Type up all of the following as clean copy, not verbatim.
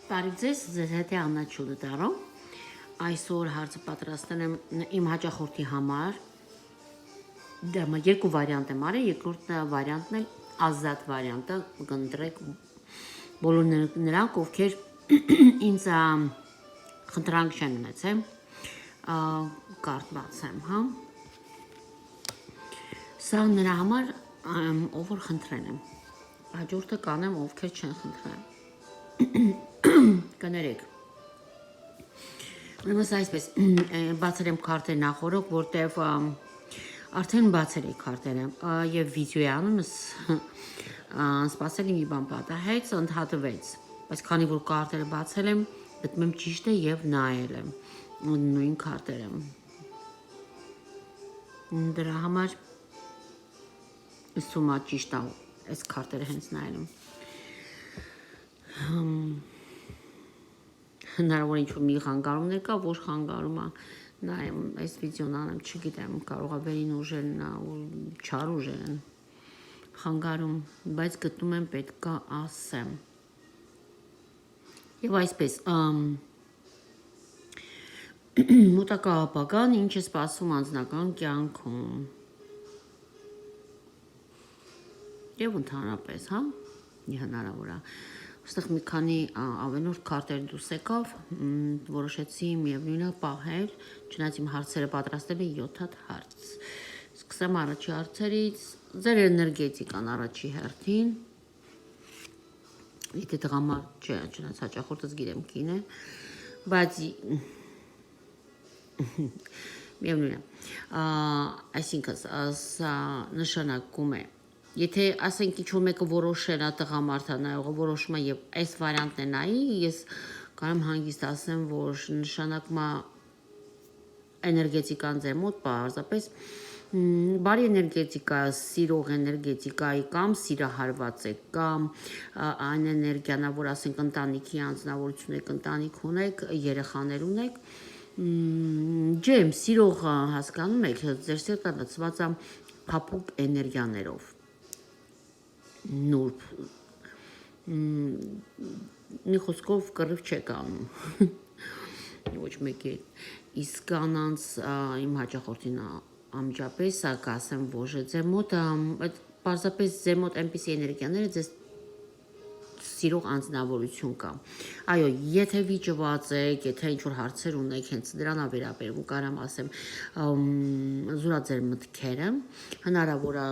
Բարև ձեզ, ձեզ հետ է Աննա Չուլդարո։ Այսօր հարցը պատրաստել եմ իմ հաճախորդի համար։ Դա երկու վարիանտ եմ արել, երկրորդ վարիանտն էլ ազատ վարիանտը կընտրեք բոլոր նրանք, ովքեր ինձ խնդրանք չեն ունեցել, կարդ բացեմ, հա։ Սա նրա համար, ով որ խնդրել եմ։ Հաջորդը կանեմ, ովքեր չեն խնդրել։ Կներեք։ Ուրեմն այսպես բացել եմ քարտեր նախորդ, որտեվ արդեն բացել եմ քարտերը եւ վիդեոյի անունս սպասել մի բան պատահեց, ընդհատվեց, բայց քանի որ քարտերը բացել եմ, գտնում եմ ճիշտ է եւ նայել եմ նույն քարտերը։ Դրա համար սումա ճիշտ է, այս քարտերը հենց նայել եմ։ Հնարավոր ինչ-որ մի խանգարումներ կա, որ խանգարում է, նայեմ, այս վիդեոն անեմ, չգիտեմ, կարող է վերին ուժերն ու չար ուժերն խանգարում, բայց գտնում եմ պետք է ասեմ։ Եվ այսպես, մոտակա ապագան ինչ է սպասում անձնական կյանքում։ Եվ ընդհանրապես, հա, հնարավոր է։ Այստեղ մի քանի ավելորդ քարտեր դուրս եկավ, որոշեցի միևնույնը պահել, չնայած իմ հարցերը պատրաստել եմ 7 հատ հարց։ Սկսեմ առաջի հարցերից, ձեր էներգետիկան առաջի հերթին։ Եթե տղամարդ չէ, չնայած հաճախորդս գիտեմ կին է, բայց միևնույն է։ Այսինքն սա նշանակում է Եթե ասենք ինչ-որ մեկը որոշել է տղամարդը նայողը որոշում է եւ այս վարիանտն է նայի, ես կարող եմ հանգիստ ասեմ, որ նշանակում է էներգետիկան ձեր մոտ պարզապես բարի էներգետիկա, սիրող էներգետիկայի կամ սիրահարված եք կամ այն էներգիան, որ ասենք ընտանիքի անձնավորություն եք, ընտանիք ունեք, երեխաներ ունեք, ջեմ, սիրող հասկանում եք, ձեր սիրտը լցված է փափուկ էներգիաներով նուրբ մի խոսքով կռիվ չեք անում ոչ մեկի իսկ կանանց իմ հաճախորդին ամջապես սա կասեմ որ ձեր մոտ այդ պարզապես ձեր մոտ այնպիսի էներգիաները ձեզ սիրող անձնավորություն կա այո եթե վիճված եք եթե ինչ որ հարցեր ունեք հենց դրան վերաբերվում կարամ ասեմ զուրա ձեր մտքերը հնարավոր է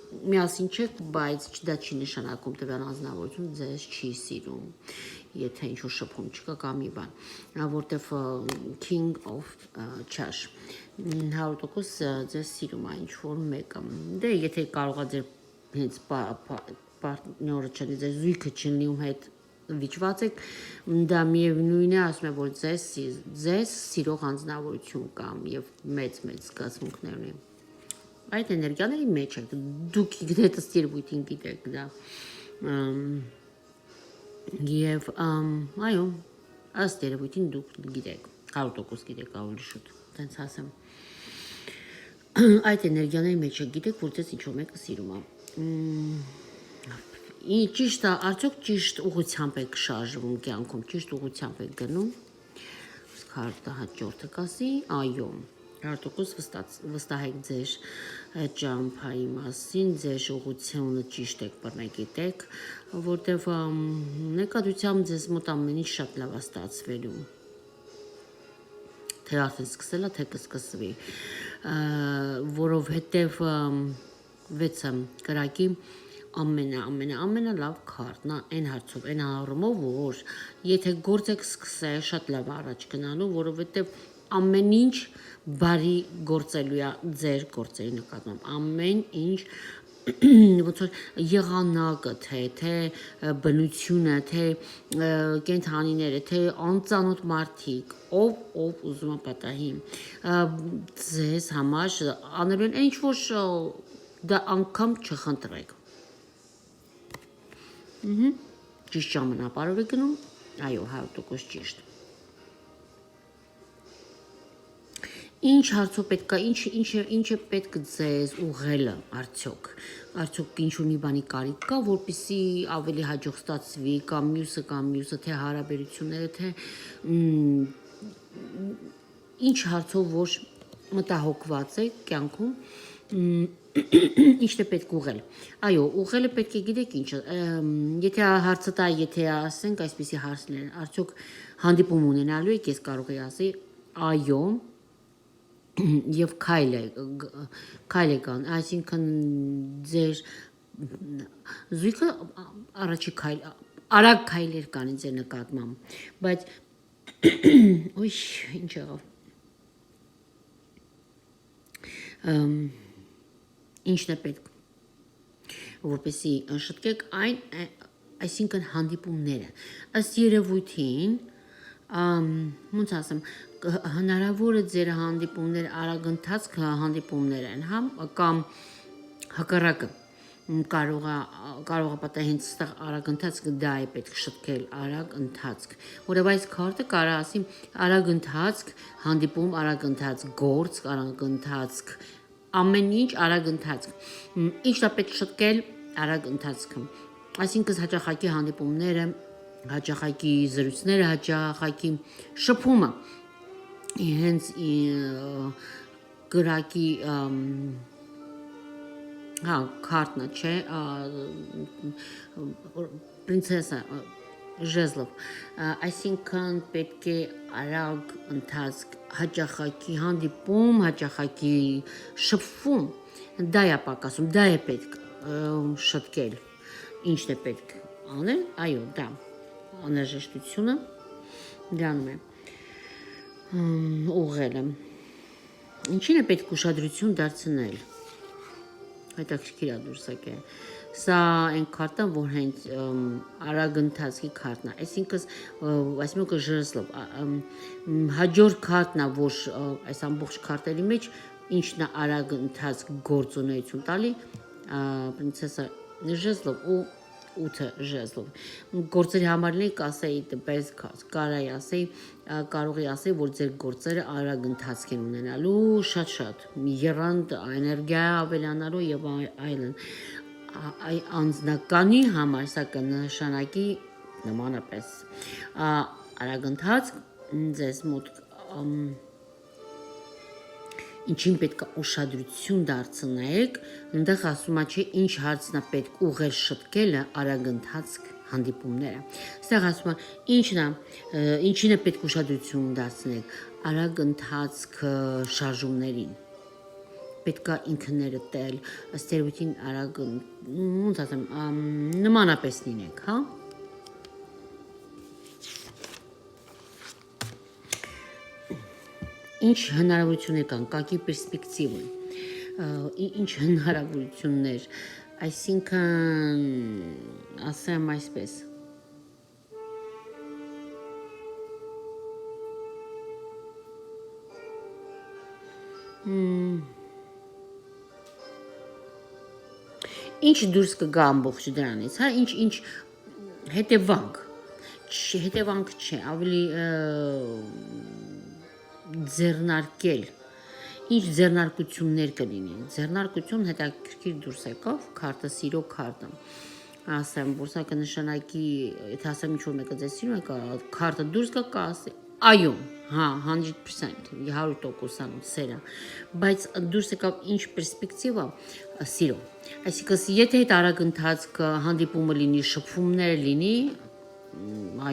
միասին չեք, բայց դա չի նշանակում տվյալ անձնավորություն ձեզ չի սիրում, եթե ինչ-որ շփում չկա կամ մի բան, որտեվ King of Chash 100% ձեզ սիրում է ինչ-որ մեկը, դե եթե կարող է ձեր հենց պարտները չնի, ձեր զույգը չնի ում հետ վիճված եք, դա միևնույն է, ասում է, որ ձեզ սիրող անձնավորություն կամ եւ մեծ զգացմունքներ ունի Այդ էներգիաների մեջ եք, դուք գիտեք ստիրբույթին գիտեք դա և այո, ստիրբույթին դուք գիտեք, 100% գիտեք ավելի շուտ, տենց ասեմ այդ էներգիաների մեջ եք գիտեք, որ ձեզ ինչ-որ մեկը սիրում է ճիշտ է, արդյոք ճիշտ ուղղությամբ եք շարժվում կյանքում, ճիշտ ուղղությամբ եք գնում հարտը հաջորդը կասի, այո 100% վստահ եք ձեր ճամփայի մասին, ձեր ուղղությունը ճիշտ եք բռնեք, որտեվ նկատությամբ ձեզ մոտ ամեն ինչ շատ լավ է ստացվելու։ Թե արդեն սկսել է, թե կսկսվի, որովհետև 6-ը կրակի ամենալավ քարտն է այն հարցով, այն առումով, որ եթե գործ եք սկսել, շատ լավ առաջ գնալու, որովհետև ամեն ինչ բարի գործելու է ձեր գործերի նկատմամբ, ամեն ինչ ոնց որ եղանակը, թե բնությունը, թե կենդանիները, թե անծանոթ մարդիկ, ով ուզում է պատահի, ձեզ համար անելու են ինչ որ դա անգամ չխնդրեք։ Ճիշտ ժամանապարով է գնում, այո, 100% ճիշտ։ Ինչ հարցով պետք է, ինչ է պետք ձեզ ուղղելը արդյոք։ Արդյոք ինչ-որ մի բանի կարիք կա, որպեսզի ավելի հաջող ստացվի, կամ մյուսը, թե հարաբերությունները, թե ինչ հարցով որ մտահոգված եք կյանքում, ինչն է պետք ուղղել։ Այո, ուղղելը պետք է գիտեք ինչը։ Եթե հարցը տա, եթե ասենք այսպեսի հարցներ, արդյոք հանդիպում ունենալու եք, ես կարող եի ասի, այո, եւ քայլ է կան, այսինքն ձեր զույգը առաջի քայլ արագ քայլեր կան ձեր նկատմամբ, բայց ոյ ինչ եղավ ինչն է պետք որպեսի շտկեք այն այսինքն հանդիպումները ըստ երևույթին ոնց ասեմ հնարավոր է ձեր հանդիպումներ արագընթաց հանդիպումներ են կամ հակառակը կարող է պատահել հենց այստեղ արագ ընթացք դա է պետք շտկել արագ ընթացք որովհետև այս քարտը կարող ասի արագ ընթացք հանդիպում արագ ընթացք գործ արագ ընթացք ամեն ինչ արագ ընթացք ինչն է պետք շտկել արագ ընթացքը այսինքն հաճախակի հանդիպումները հաճախակի զրույցները հաճախակի շփումը հենց գրակի հա քարտն չէ պրինցեսա ժեզլով այսինքն պետք է արագ ընթացք հաճախակի հանդիպում հաճախակի շփվում դա է պակասում դա է պետք շտկել ինչն է պետք անել այո դա անհրաժեշտությունը դրանում է ուղղելը ինչին է պետք ուշադրություն դարձնել հետաքրքիր է դուրս եկել սա այն քարտն որ հենց արագ ընթացքի քարտն է այսինքն այսինքն ժեզլով հաջորդ քարտն է որ այս ամբողջ քարտերի մեջ ինչն է արագ ընթացք գործունեություն տալի պրինցեսա ժեզլով ու 8 ժեզլով գործերի համար λέει կասեի դպես կարայի ասեի կարող է ասել որ ձեր գործերը արագ ընթացք են ունենալու շատ երանգ էներգիա ավելանալու եւ այլն անձնականի համար սա կնշանակի նմանապես արագ ընթացք ձեզ մոտ ինչին պետք է ուշադրություն դարձնեք, այնտեղ ասում է չէ ինչ հարցն է պետք ուղղել շտկելը արագ ընթացք հանդիպումները։ Այստեղ ասում է ինչին է պետք ուշադրություն դարձնեք արագ ընթացք շարժումներին։ Պետք է ինքներդ տել, ըստ երևույթին արագ ոնց ասեմ նմանապես լինեք, հա։ Ինչ հնարավորություններ կան, կակի պերսպեկտիվը, ինչ հնարավորություններ, այսինքն ասեմ այսպես, ինչ դուրս կգա ամբողջ դրանից, հա, ինչ հետևանք չէ, ավելի ձեռնարկել ինչ ձեռնարկություններ կլինեն ձեռնարկություն հետաքրքիր դուրս եկավ քարտը սիրո քարտը ասեմ որ սա կնշանակի եթե ասեմ ինչ որ մեկը ձեզ սիրում է քարտը դուրս կա ասի այո հա 100% 100% սերը բայց դուրս եկավ ինչ պերսպեկտիվա սիրո այսինքն եթե այդ արագ ընթացք հանդիպումը լինի շփումներ լինի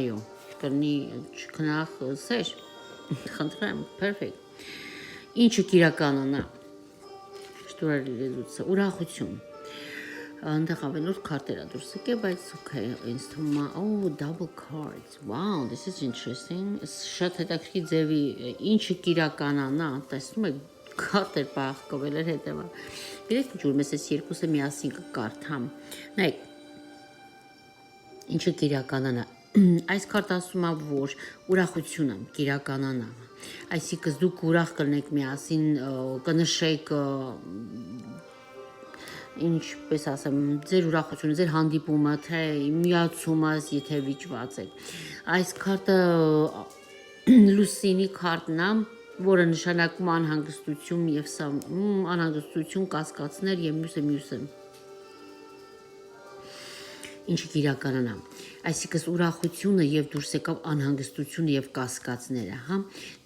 այո կլինի չքնախ սեր Խնդրեմ, perfect։ Ինչը կիրականանա։ Շտուրար լեզուցը, ուրախություն։ Այնտեղ ավելորդ քարտեր է դուրս եկել, բայց okay, ինձ թվում է, oh, double cards. Wow, this is interesting։ Շատ հետաքրքիր ձևի ինչը կիրականանա, տեսնում եք քարտեր բաղկվել էր հետևը։ Գիտեք ինչ որ մեզ էս երկուսը միասին կկարդամ։ Նայեք։ Ինչը կիրականանա Այս քարտը ասում է որ ուրախությունը կիրականանա այսինքն դուք ուրախ կլինեք միասին կնշեք ինչպես ասեմ ձեր ուրախությունը ձեր հանդիպումը թե միացումը եթե վիճված եք այս քարտը լուսինի քարտն է որը նշանակում է անհանգստություն եւ սա անհանգստություն կասկածներ եւ մյուսը ինչը իրականանա այսինքն ուրախությունը եւ դուրս եկավ անհանգստությունը եւ կասկածները հա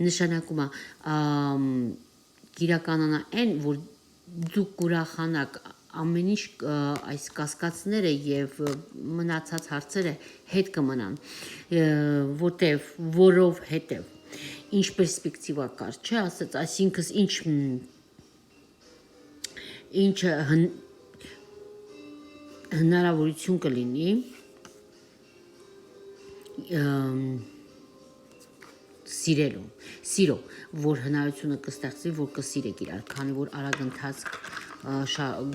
նշանակում է իրականանա այն որ դուք ուրախանաք ամեն ինչ այս կասկածները եւ մնացած հարցերը հետ կմնան որով հետեւ ինչ պերսպեկտիվա կար չէ ասած այսինքն ինչ հնարավորություն կլինի սիրո որ հնարությունը կստեղծվի որ կսիրեք իրար քանի որ արագ ընթացք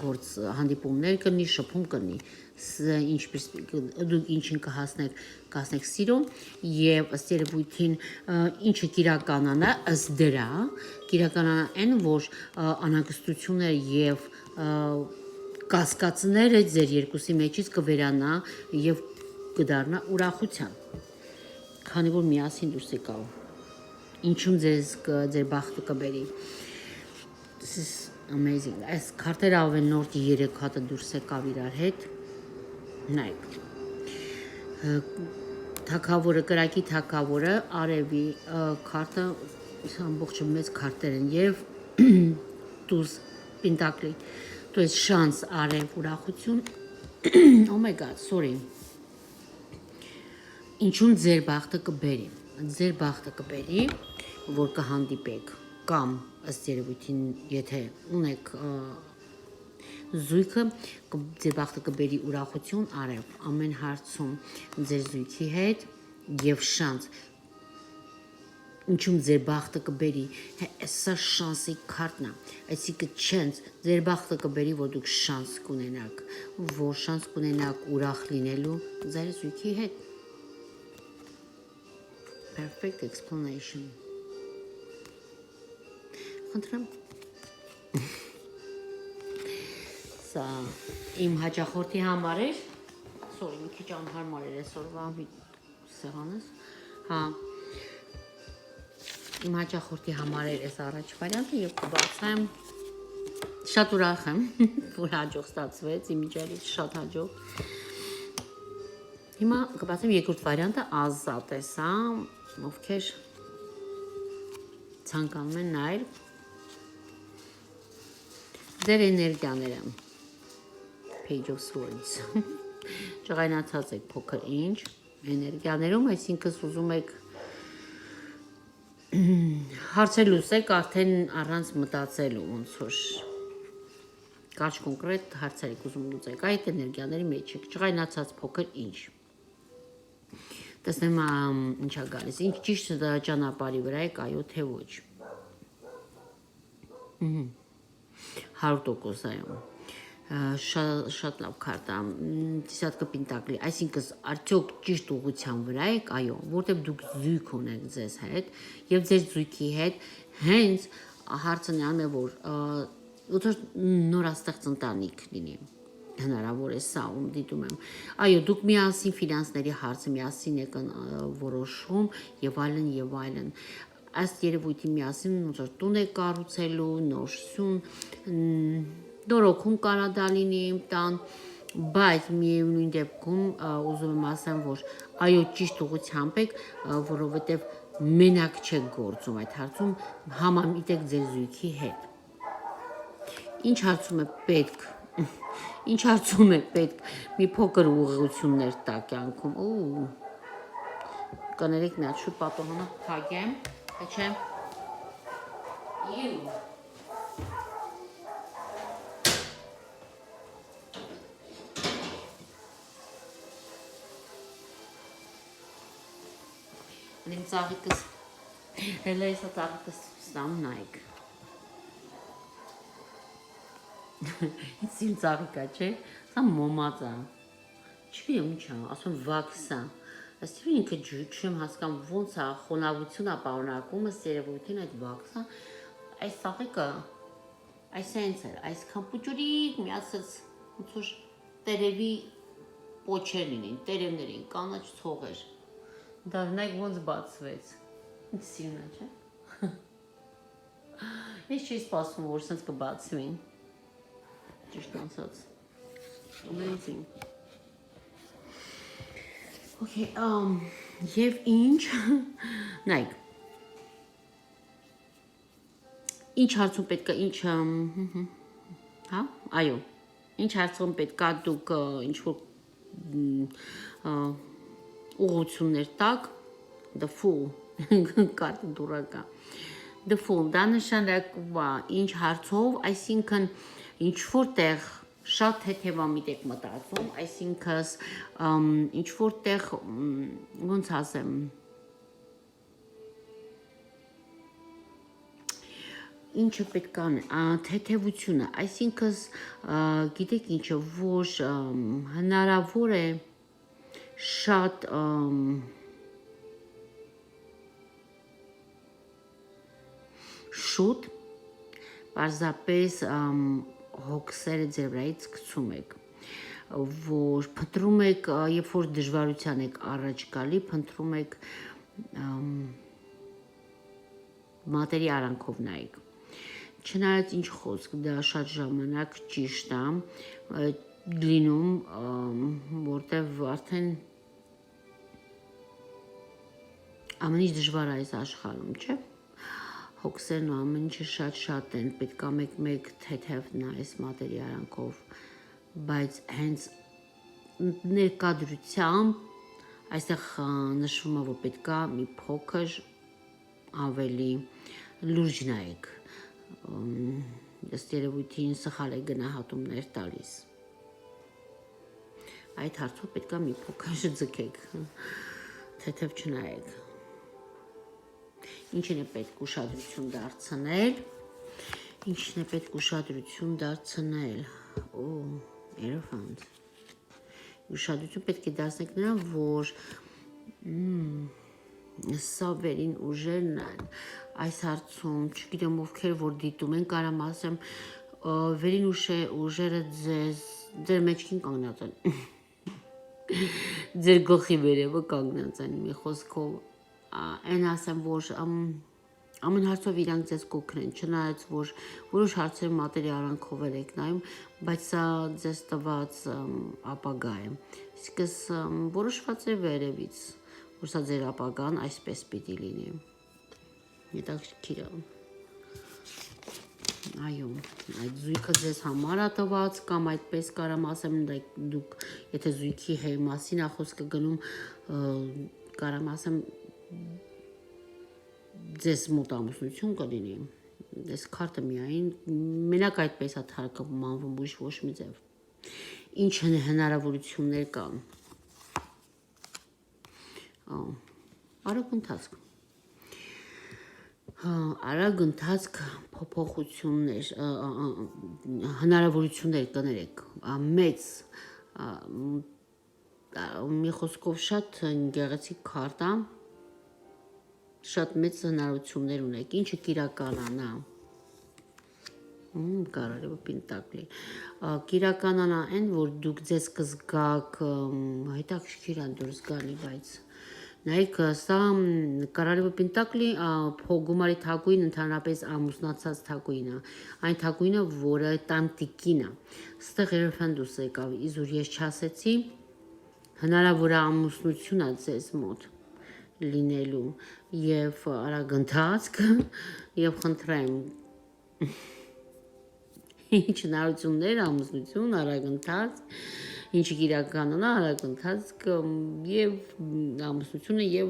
գործ հանդիպումներ կլինի շփում կլինի ինչպես դուք ինչին կհասնեք սիրո եւ ըստ երևույթին ինչը կիրականանա ըստ դրա կիրականանա այն որ անհանգստությունները եւ կասկածները ձեր երկուսի մեջից կվերանա եւ կդառնա ուրախության քանի որ միասին դուրս եկավ ինչում ձեր բախտը կբերի this is amazing այս քարտերը ավելնորդ 3 հատը դուրս եկավ իրար հետ նայեք թակավորը կրակի թակավորը արևի քարտը ամբողջը մեծ քարտեր են եւ տուզ պինտակլի то есть շանս արև ուրախություն oh my god sorry ինչուն ձեր բախտը կբերի որ կհանդիպեք կամ ըստ երևույթին եթե ունեք զույգը ձեր բախտը կբերի ուրախություն արև ամեն հարցում ձեր զույգի հետ եւ շանս ինչում ձեր բախտը կբերի սա շանսի քարտն է այսինքն չենց ձեր բախտը կբերի որ դուք շանս կունենաք ուրախ լինելու ձեր զույգի հետ perfect explanation խնդրեմ սա իմ հաճախորդի համար էր sorry մի քիչ անհարմար էր այսօրվա սեղանս հա իմ հաճախորդի համար էր այս առաջ վարիանտը եւ կբացեմ շատ ուրախ եմ որ հաջող ստացվեց իմ իջերից շատ հաջող հիմա կբացեմ երկրորդ վարիանտը ազատ է սա ովքեր ցանկանում են նայել ձեր էներգիաները page of swords ճղայնացած եք փոքր ինչ էներգիաներում այսինքն ուզում եք հարցեր լուծեք արդեն առանց մտածելու ոնց որ կարճ կոնկրետ հարցեր եք ուզում լուծեք այդ էներգիաների մեջ եք ճղայնացած փոքր ինչ տեսնեմ ինչա գալիս ինչ ճիշտ ճանապարհի վրա եք այո թե ոչ 100% այո շատ լավ քարտա դիսատկը պինտակլի այսինքն արդյոք ճիշտ ուղղության վրա եք այո որտեղ դուք զույգ ունեք ձեզ հետ եւ ձեր զույգի հետ հենց հարցը նրան է որ ուտր նորաստեղծ ընտանիք լինի հնարավոր է սա ում դիտում եմ այո դուք միասին ֆինանսների հարցը միասին եք որոշում եւ այլն ըստ երևույթի միասին ոնց որ տուն եք կառուցելու նոր սյուն դորոքում կարա դա լինի տան բայց միևնույն դեպքում ուզում եմ ասեմ որ այո ճիշտ ուղղությամբ եք որովհետեւ մենակ չեք գործում այդ հարցում համամիտ եք ձեր զույգի հետ ինչ հարցում է պետք մի փոքր ուղղություններ տա կյանքում կներեք մի հատ շուտ պատողանը փակեմ թե չէ Իմ ծաղիկս հելա էսա ծաղիկս ստամ նայք իմ ծաղիկա չէ սա մոմածա չգիտեմ ինչ է ասում վաքսա ըստ ինքը չեմ հասկանում ոնց է խոնավություն է պարունակում ըստ երևույթին այդ վաքսը այս ծաղիկը այս հենց էր այսքան պուճուրիկ միացած ոնց որ տերևի պոչեր լինեն տերևներ են կանաչ ցողեր Դա նայեք ոնց բացվեց։ Ինչ սիրուն է, չէ՞։ Ես չի սպասում, որ սենց կբացվի։ Ճիշտ ասած։ Amazing. Okay, եւ ինչ նայեք։ Ինչ հարցում պետք է ինչ հա, այո։ Ինչ հարցում պետք է դուք ինչ որ ուղղություններ տակ, the full կարտը դուրակա։ The full դա նշանակում է ինչ հարցով, այսինքն ինչ որտեղ շատ թեթևամիտ եք մտածում, այսինքն ինչ որտեղ ոնց ասեմ ինչը պետք է թեթևությունը, այսինքն գիտեք ինչը, որ հնարավոր է շատ շուտ պարզապես հոգսերը ձեր վրայից գցում եք, որ փնտրում եք, երբ որ դժվարության եք առաջ գալի, փնտրում եք մատերի արանքով նայեք։ Չնայած ինչ խոսք, դա շատ ժամանակ ճիշտ է լինում, որտեղ արդեն ամեն ինչ դժվար է այս աշխարհում, չէ՞։ Հոգսերն ու ամեն ինչը շատ են, պետք է մեկ թեթև նայես մատերի արանքով, բայց հենց ներկադրությամբ այստեղ նշվում է, որ պետք է մի փոքր ավելի լուրջ նայեք, ըստ երևույթին սխալ է գնահատումներ տալիս։ Այդ հարցով պետք է մի փոքր ձգեք, թեթև չնայեք։ Ինչն է պետք ուշադրություն դարձնել, ինչն է պետք ուշադրություն դարձնել, երեխան, ուշադրություն պետք է դարձնեք նրան, որ սա վերին ուժերն են, այս հարցում, չգիտեմ ովքեր որ դիտում են, կարամ ասեմ, վերին ուժերը ձեր մեջքին կանգնած են, ձեր գլխի վերևը կանգնած են, մի խոսքով, այն ասեմ, որ ամեն հարցով իրանք ձեզ կօգնեն, չնայած որ որոշ հարցեր մատերի արանքով եք նայում, բայց սա ձեզ տված ապագա է։ Իսկս որոշված է վերևից, որ սա ձեր ապագան այսպես պիտի լինի։ Հետաքրքիր է։ Այո, այդ զույգը ձեզ համար է տված, կամ այդպես կարամ ասեմ, դուք եթե զույգի մասին է խոսքը գնում, կարամ ասեմ ձեզ մոտ ամուսնություն կլինի, այս քարտը միայն մենակ այդպես է թարգմանվում, ոչ մի ձև։ Ինչ հնարավորություններ կան։ Արագ ընթացք։ Արագ ընթացք փոփոխություններ, հնարավորություններ կներեք, մեծ մի խոսքով շատ գեղեցիկ քարտ է, շատ մեծ հնարավորություններ ունեք, ինչը կիրականանա, կարարևը պինտակլի, կիրականանա այն, որ դուք ձեզ կզգաք, հետաքրքիր են դուրս գալի, բայց նայեք, սա կարարևը պինտակլի գումարի թագուհին ընդհանրապես ամուսնացած թագուհին է, այն թագուհինը, որը տանտիկին է, ստեղ երեխան դուրս եկավ, իզուր ես չասեցի, հնարավոր է ամուսնություն է ձեզ մոտ լինելու և արագ ընթացք և խնդրեմ ինչ հնարավորություններ ամուսնություն, արագ ընթացք, ինչը կիրականանա, արագ ընթացք և ամուսնությունը և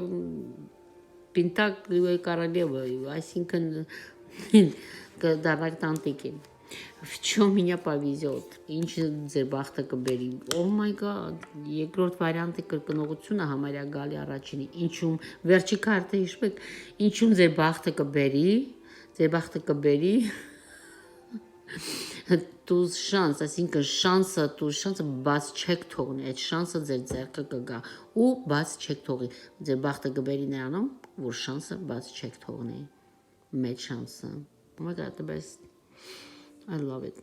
պինտակլի կարալևը, այսինքն կդառնաք տանտիկին։ В чем меня повезет, ինչ ձեր բախտը կբերի, oh my god, երկրորդ վարիանտի կրկնողությունը համարյա գալի առաջինի, ինչում, վերջի քարտը հիշում եք, ինչում ձեր բախտը կբերի, տուզ շանս, այսինքն շանսը բաց չեք թողնի, այդ շանսը ձեր ձեռքը կգա ու բաց չեք թողի, ձեր բախտը կբերի նրանում, որ շանսը բաց չեք թողնի, մեծ շանսը, oh my god, the best, I love it,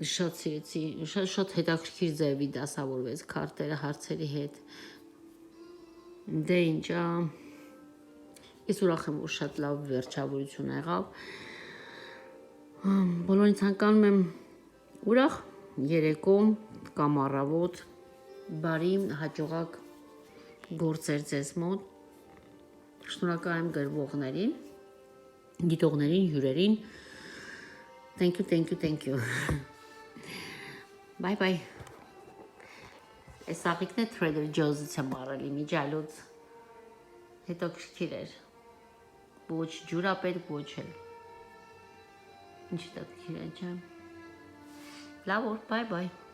շատ սիրեցի, շատ հետաքրքիր ձևի դասավորվեց քարտերը հարցերի հետ, դե ինչ, ես ուրախ եմ, որ շատ լավ վերջավորություն եղավ, Բոլորին ցանկանում եմ ուրախ երեկո կամ առավոտ, բարի հաջողակ գործեր ձեզ մոտ։ Շնորհակալ եմ գրվողներին, դիտողներին, հյուրերին։ Thank you. Bye bye. Այս աղիքն է Trader Joe's-ից եմ առել իմիջալուց։ Հետաքրքիր էր։ Ոչ ջուրապետ, ոչ էլ։ Ինչ հետաքրքիր է, չէ՞։ Լավ օր, bye bye.